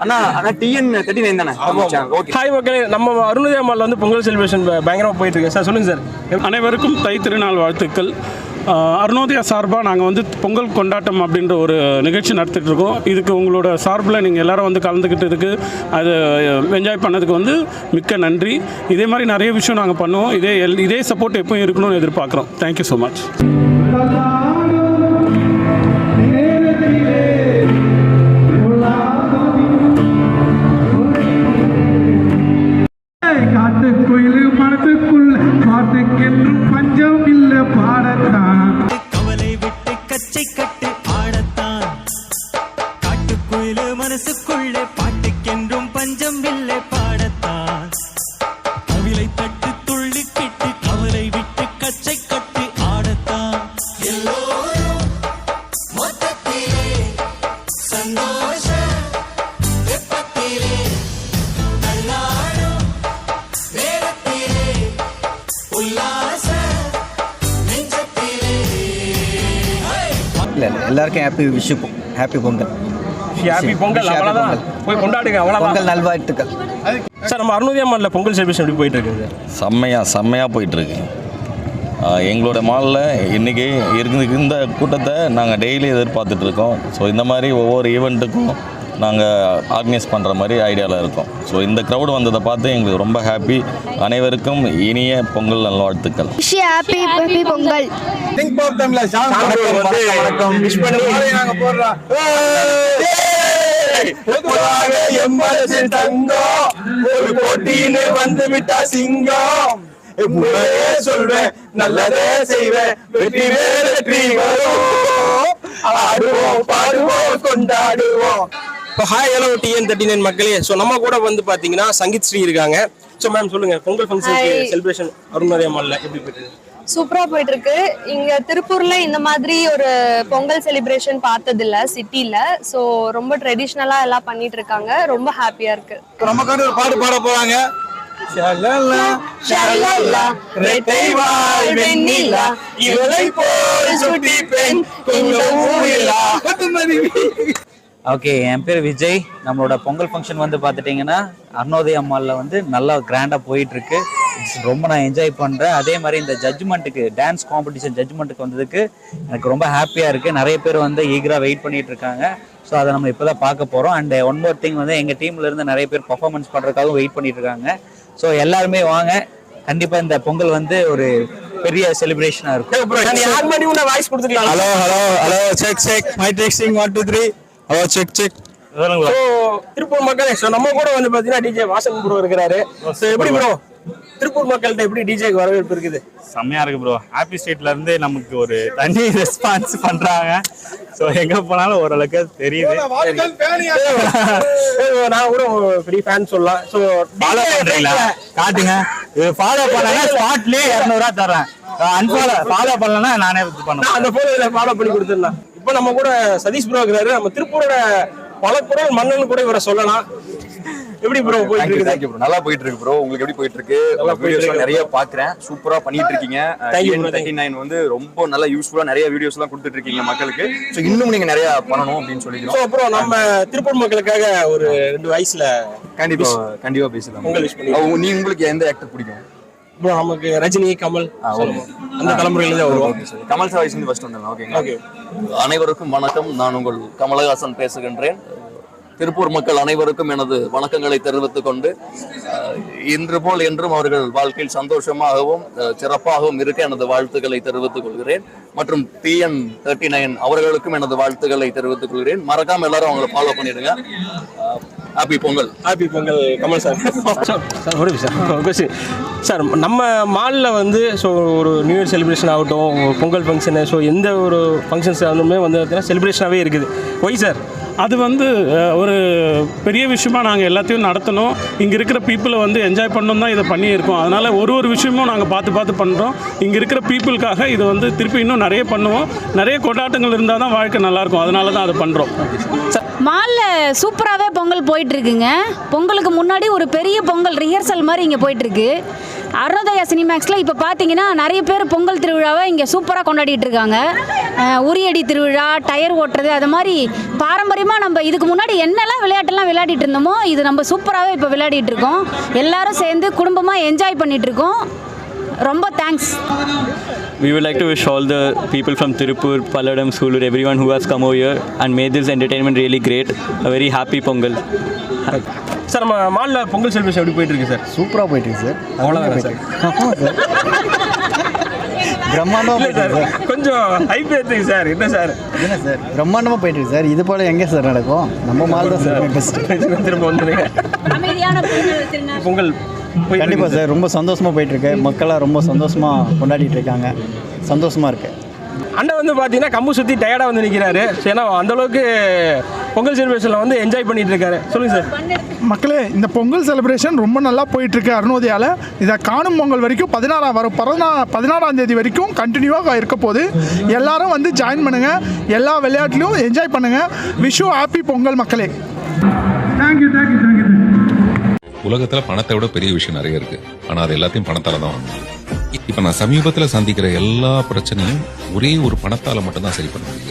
அண்ணா TN 39 தானே? Okay. Hi மக்களே, நம்ம அருணோதயா மால்ல வந்து பொங்கல் செலிப்ரேஷன் பயங்கரமாக போயிட்டு இருக்கு சார். சொல்லுங்க சார். அனைவருக்கும் தை திருநாள் வாழ்த்துக்கள். அருணோதயா சார்பாக நாங்கள் வந்து பொங்கல் கொண்டாட்டம் அப்படின்ற ஒரு நிகழ்ச்சி நடத்திட்டு இருக்கோம். இதுக்கு உங்களோட சார்பில் நீங்கள் எல்லாரும் வந்து கலந்துக்கிட்டதுக்கு, அது என்ஜாய் பண்ணதுக்கு வந்து மிக்க நன்றி. இதே மாதிரி நிறைய விஷயம் நாங்கள் பண்ணுவோம். இதே சப்போர்ட் எப்பவும் இருக்கணும்னு எதிர்பார்க்குறோம். Thank you so much. காட்டுக்குயிலு மனத்துக்குள்ள பாட்டுக்கென்றும் பஞ்சம் இல்ல பாடத்தான், கவலை விட்டு கச்சை கட்டு ஆடத்தான். காட்டுக்குயிலு மனசுக்குள்ளே பாட்டுக்கென்றும் பஞ்சம் இல்லை பாடத்தான். கவிலை தட்டு துள்ளி கிட்டு கவலை விட்டு கச்சை கட்டு ஆடத்தான். எல்லோரும் மொத்தத்திலே சந்தோஷ வெப்பத்திலே நல்லாடும் வேகத்திலே உல்லாச நெஞ்சத்திலே. இல்லை எல்லாருக்கும் ஹாப்பி பொங்கல். ஹாப்பி பொங்கல். அவ்வளோதான், போய் கொண்டாடுங்க. அவ்வளோதான். பொங்கல் நல்வாழ்த்துக்கள். சார், நம்ம அருணோதயா மால்ல பொங்கல் செலிப்ரேஷன் எப்படி போயிட்டு இருக்குங்க சார்? செம்மையாக போயிட்டுருக்கு. எங்களோட மாலில் இன்றைக்கி இந்த கூட்டத்தை நாங்கள் டெய்லி எதிர்பார்த்துட்ருக்கோம். ஸோ இந்த மாதிரி ஒவ்வொரு ஈவெண்ட்டுக்கும் நாங்கள் ஆர்கனைஸ் பண்ணுற மாதிரி ஐடியாவில் இருக்கோம். ஸோ இந்த க்ரௌடு வந்ததை பார்த்து எங்களுக்கு ரொம்ப ஹாப்பி. அனைவருக்கும் இனிய பொங்கல் நல்வாழ்த்துக்கள். ஹாப்பி பொங்கல். திங்க் ஆஃப் தம்ல சாங் வணக்கம் விஷ் பண்ணுங்க. நாங்க போடுறோம். பொதுவாக எம்மரசு தங்கம் ஒரு போட்டியிலே வந்து விட்டா சிங்கம். எப்பவே சொல்வேன், நல்லதே செய்வேன், வெற்றி வரும். ஆடுவோம், பாடுவோம், கொண்டாடுவோம். இப்போ ஹாய் ஹலோ டிஎன் 39 மக்களே. ஸோ நம்ம கூட வந்து பார்த்தீங்கன்னா சங்கீத் ஸ்ரீ இருக்காங்க. ஸோ மேம் சொல்லுங்கள், பொங்கல் ஃபங்க்ஷனுக்கு செலிப்ரேஷன் அருணோதயா மால்ல எப்படி போயிட்டு? சூப்பரா போயிட்டு இருக்கு. இங்க திருப்பூர்ல இந்த மாதிரி ஒரு பொங்கல் செலிப்ரேஷன் பார்த்தது இல்ல சிட்டில. சோ ரொம்ப ட்ரெடிஷ்னலா எல்லாம் பண்ணிட்டு இருக்காங்க. ரொம்ப ஹாப்பியா இருக்கு. நமக்கான ஒரு பாட்டு பாட போறாங்க. ஓகே, என் பேர் விஜய். நம்மளோட பொங்கல் ஃபங்க்ஷன் வந்து பார்த்துட்டிங்கன்னா அருணோதயா மாலில் வந்து நல்லா கிராண்டாக போயிட்டுருக்கு. ரொம்ப நான் என்ஜாய் பண்ணுறேன். அதே மாதிரி இந்த ஜட்ஜ்மெண்ட்டுக்கு, டான்ஸ் காம்படிஷன் ஜட்ஜ்மெண்ட்டுக்கு வந்ததுக்கு எனக்கு ரொம்ப ஹாப்பியாக இருக்குது. நிறைய பேர் வந்து ஈகராக வெயிட் பண்ணிகிட்டு இருக்காங்க. ஸோ அதை நம்ம இப்போ தான் பார்க்க போகிறோம். அண்ட் ஒன் மோர் திங் வந்து எங்கள் டீம்லேருந்து நிறைய பேர் பர்ஃபார்மன்ஸ் பண்ணுறதுக்காகவும் வெயிட் பண்ணிட்டு இருக்காங்க. ஸோ எல்லாருமே வாங்க. கண்டிப்பாக இந்த பொங்கல் வந்து ஒரு பெரிய செலிப்ரேஷனாக இருக்கும். Hello hello hello check check my texting 1 2 3 hello check check. Tiruppur மக்களே, ஸோ நம்ம கூட வந்து பார்த்தீங்கன்னா டிஜே வாசன் ப்ரோ இருக்கிறாரு. ஸோ எப்படி ப்ரோ, திருப்பூர் மக்கள்கிட்ட எப்படி டிஜேக்கு வரவேற்பு இருக்குது? செம்மையா இருக்கு ப்ரோ. ஹாப்பி ஸ்ட்ரீட்ல இருந்து நமக்கு ஒரு தனி ரெஸ்பான்ஸ் பண்றாங்க. ஸோ எங்க போனாலும் ஓரளவுக்கு தெரியுது. நான் கூட பெரிய ஃபேன் சொல்லலாம். ஸோ ஃபாலோ பண்றீங்களா? காட்டுங்க. இது ஃபாலோ பண்ணா ஸ்பாட்லயே 200 தரேன். ஃபாலோ பண்ணலன்னா நானே பண்ணுவேன். அந்த போல ஃபாலோ பண்ணி கொடுத்துடலாம். இப்போ நம்ம கூட சதீஷ் ப்ரோ இருக்கிறாரு. நம்ம திருப்பூரோட பல குரல் மன்னன் கூட இவரை சொல்லலாம். எப்படி ப்ரோ போயிட்டு இருக்கு? Thank you bro. நல்லா போயிட்டு இருக்கு ப்ரோ. உங்களுக்கு எப்படி போயிட்டு இருக்கு? வீடியோஸ் நிறைய பாக்குறேன். சூப்பரா பண்ணிட்டு இருக்கீங்க. 39 வந்து ரொம்ப நல்ல யூஸ்ஃபுல்லா நிறைய வீடியோஸ் எல்லாம் கொடுத்துட்டு இருக்கீங்க மக்களுக்கு. சோ இன்னும் நீங்க நிறைய பண்ணணும் அப்படின்னு சொல்லிக்கிறோம். சோ அப்புறம் நம்ம திருப்பூர் மக்களுக்காக ஒரு 2 வயசுல கண்டிப்பா பேசலாம். நீ உங்களுக்கு எந்த ஆக்டர் பிடிக்கும்? ப்ரோ நமக்கு ரஜினி, கமல், அந்த தலைமுறையில தான் வருவோம். கமல் சார் வயசுல ஃபர்ஸ்ட் வந்தேன். ஓகே. அனைவருக்கும் வணக்கம். நான் உங்கள் கமலஹாசன் பேசுகின்றேன். திருப்பூர் மக்கள் அனைவருக்கும் எனது வணக்கங்களை தெரிவித்துக் கொண்டு, இன்று போல் என்றும் அவர்கள் வாழ்க்கையில் சந்தோஷமாகவும் சிறப்பாகவும் இருக்க எனது வாழ்த்துக்களை தெரிவித்துக் கொள்கிறேன். மற்றும் டிஎன் 39 அவர்களுக்கும் எனது வாழ்த்துக்களை தெரிவித்துக் கொள்கிறேன். மறக்காம எல்லாரும் அவங்களை ஃபாலோ பண்ணிடுங்க. Happy Pongal. Happy Pongal Kamal sir. Sir, நம்ம மாலில் வந்து ஸோ ஒரு நியூ இயர் செலிப்ரேஷன் ஆகட்டும், பொங்கல் ஃபங்க்ஷனு, ஸோ எந்த ஒரு ஃபங்க்ஷன்ஸ் ஆகணுமே வந்து பார்த்தீங்கன்னா செலிப்ரேஷனாகவே இருக்குது. Why sir? அது வந்து ஒரு பெரிய விஷயமா நாங்கள் எல்லாத்தையும் நடத்தணும். இங்கே இருக்கிற பீப்புளை வந்து என்ஜாய் பண்ணணும் தான் இதை பண்ணியிருக்கோம். அதனால் ஒரு விஷயமும் நாங்கள் பார்த்து பண்ணுறோம். இங்கே இருக்கிற பீப்புளுக்காக இதை வந்து திருப்பி இன்னும் நிறைய பண்ணுவோம். நிறைய கொண்டாட்டங்கள் இருந்தால் தான் வாழ்க்கை நல்லாயிருக்கும். அதனால தான் அதை பண்ணுறோம். மாலில் சூப்பராகவே பொங்கல் போயிட்டுருக்குங்க. பொங்கலுக்கு முன்னாடி ஒரு பெரிய பொங்கல் ரிஹர்சல் மாதிரி இங்கே போயிட்டுருக்கு. அருணோதயா சினிமேக்ஸில் இப்போ பார்த்தீங்கன்னா நிறைய பேர் பொங்கல் திருவிழாவை இங்கே சூப்பராக கொண்டாடிட்டு இருக்காங்க. உரியடி திருவிழா, டயர் ஓட்டுறது, அது மாதிரி பாரம்பரியமாக நம்ம இதுக்கு முன்னாடி என்னெல்லாம் விளையாட்டெல்லாம் விளையாடிட்டு இருந்தோமோ இது நம்ம சூப்பராகவே இப்போ விளையாடிட்டு இருக்கோம். எல்லாரும் சேர்ந்து குடும்பமாக என்ஜாய் பண்ணிட்டு இருக்கோம். ரொம்ப thanks. We would like to wish all the people from Tirupur, Palladam, Sulur, everyone who has come over here and made this entertainment really great. A very happy Pongal. Sir நம்ம மாலில் Pongal celebration எப்படி போயிட்டு இருக்கு sir? சூப்பராக போயிட்டு இருக்கு sir. அவ்வளோதான் sir. பிரம்மாண்டமாக போயிட்டு இருக்கு சார். கொஞ்சம் ஹைப் ஏற்றுங்க சார். என்ன சார்? என்ன சார் பிரம்மாண்டமாக போயிட்டு இருக்கு சார். இது போல் எங்கே சார் நடக்கும்? நம்ம மால் தான் சார் பெஸ்ட்டு. திரும்ப வந்துடுங்க. அமைதியான பொங்கல் கண்டிப்பாக சார் ரொம்ப சந்தோஷமாக போயிட்டுருக்கு. மக்களாக ரொம்ப சந்தோஷமாக கொண்டாடிட்டு இருக்காங்க. சந்தோஷமாக இருக்குது. அண்ணன் வந்து பார்த்தீங்கன்னா கம்பு சுற்றி டயர்டாக வந்து நிற்கிறாரு. ஏன்னா அந்தளவுக்கு பொங்கல் செலிப்ரேஷனில் வந்து என்ஜாய் பண்ணிட்டு இருக்காரு. சொல்லுங்கள் சார். மக்களே, இந்த பொங்கல் செலிப்ரேஷன் ரொம்ப நல்லா போயிட்டுருக்கு அருணோதயாவில். இதை காணும் பொங்கல் வரைக்கும் 16ஆம் தேதி வரைக்கும் கண்டினியூவாக இருக்க போது. எல்லாரும் வந்து ஜாயின் பண்ணுங்கள். எல்லா விளையாட்டுலையும் என்ஜாய் பண்ணுங்கள். விஷு ஹாப்பி பொங்கல் மக்களே. Thank you thank you thank you. உலகத்துல பணத்தை விட பெரிய விஷயம் நிறைய இருக்கு. ஆனா அது எல்லாத்தையும் பணத்தால தான் வாங்கணும். இப்ப நான் சமீபத்துல சந்திக்கிற எல்லா பிரச்சனையும் ஒரே ஒரு பணத்தால மட்டும்தான் சரி பண்ண முடியும்.